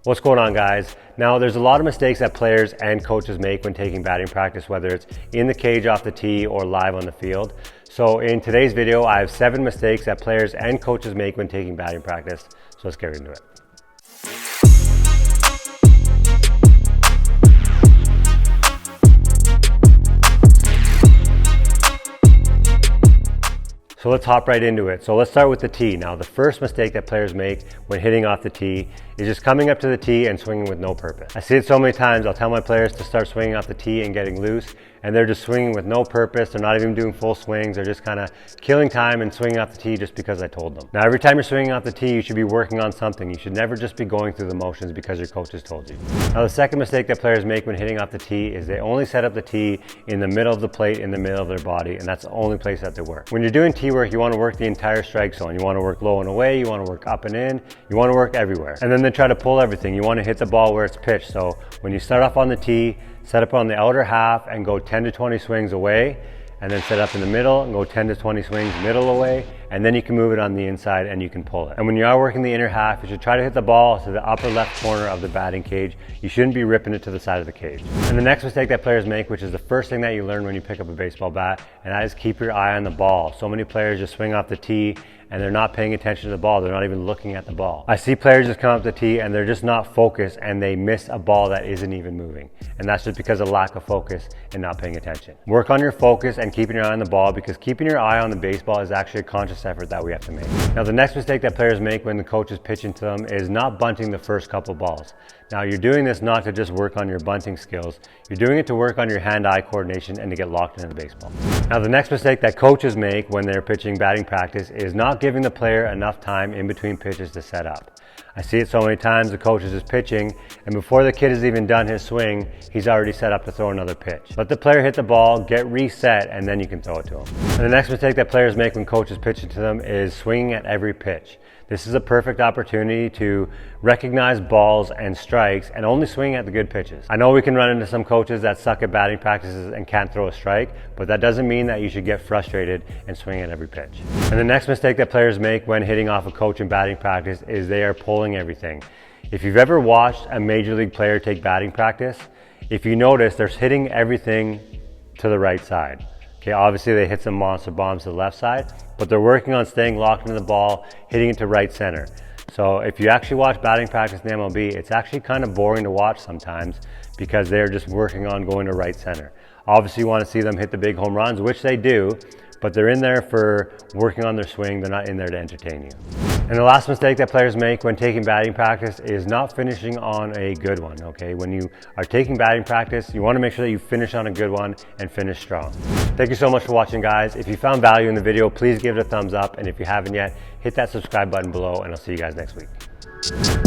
What's going on, guys? Now, there's a lot of mistakes that players and coaches make when taking batting practice, whether it's in the cage off the tee or live on the field. So in today's video, I have 7 mistakes that players and coaches make when taking batting practice. So let's get into it. So let's hop right into it. So let's start with the tee. Now, the first mistake that players make when hitting off the tee is just coming up to the tee and swinging with no purpose. I see it so many times. I'll tell my players to start swinging off the tee and getting loose, and they're just swinging with no purpose. They're not even doing full swings. They're just kind of killing time and swinging off the tee just because I told them. Now, every time you're swinging off the tee, you should be working on something. You should never just be going through the motions because your coach has told you. Now, the second mistake that players make when hitting off the tee is they only set up the tee in the middle of the plate, in the middle of their body, and that's the only place that they work. When you're doing tee work, you want to work the entire strike zone. You want to work low and away, you want to work up and in, you want to work everywhere. And then they try to pull everything. You want to hit the ball where it's pitched. So when you start off on the tee, set up on the outer half and go 10 to 20 swings away, and then set up in the middle and go 10 to 20 swings middle away, and then you can move it on the inside and you can pull it. And when you are working the inner half, you should try to hit the ball to the upper left corner of the batting cage. You shouldn't be ripping it to the side of the cage. And the next mistake that players make, which is the first thing that you learn when you pick up a baseball bat, and that is keep your eye on the ball. So many players just swing off the tee and they're not paying attention to the ball. They're not even looking at the ball. I see players just come up the tee and they're just not focused and they miss a ball that isn't even moving. And that's just because of lack of focus and not paying attention. Work on your focus and keeping your eye on the ball, because keeping your eye on the baseball is actually a conscious effort that we have to make. Now, the next mistake that players make when the coach is pitching to them is not bunting the first couple balls. Now, you're doing this not to just work on your bunting skills. You're doing it to work on your hand-eye coordination and to get locked into the baseball. Now, the next mistake that coaches make when they're pitching batting practice is not giving the player enough time in between pitches to set up. I see it so many times. The coach is just pitching, and before the kid has even done his swing, he's already set up to throw another pitch. Let the player hit the ball, get reset, and then you can throw it to him. And the next mistake that players make when coaches pitching to them is swinging at every pitch. This is a perfect opportunity to recognize balls and strikes and only swing at the good pitches. I know we can run into some coaches that suck at batting practices and can't throw a strike, but that doesn't mean that you should get frustrated and swing at every pitch. And the next mistake that players make when hitting off a coach in batting practice is they are pulling everything. If you've ever watched a major league player take batting practice, if you notice, they're hitting everything to the right side. Okay, obviously they hit some monster bombs to the left side, but they're working on staying locked into the ball, hitting it to right center. So if you actually watch batting practice in the MLB, it's actually kind of boring to watch sometimes because they're just working on going to right center. Obviously you want to see them hit the big home runs, which they do, but they're in there for working on their swing. They're not in there to entertain you. And the last mistake that players make when taking batting practice is not finishing on a good one, okay? When you are taking batting practice, you want to make sure that you finish on a good one and finish strong. Thank you so much for watching, guys. If you found value in the video, please give it a thumbs up. And if you haven't yet, hit that subscribe button below, and I'll see you guys next week.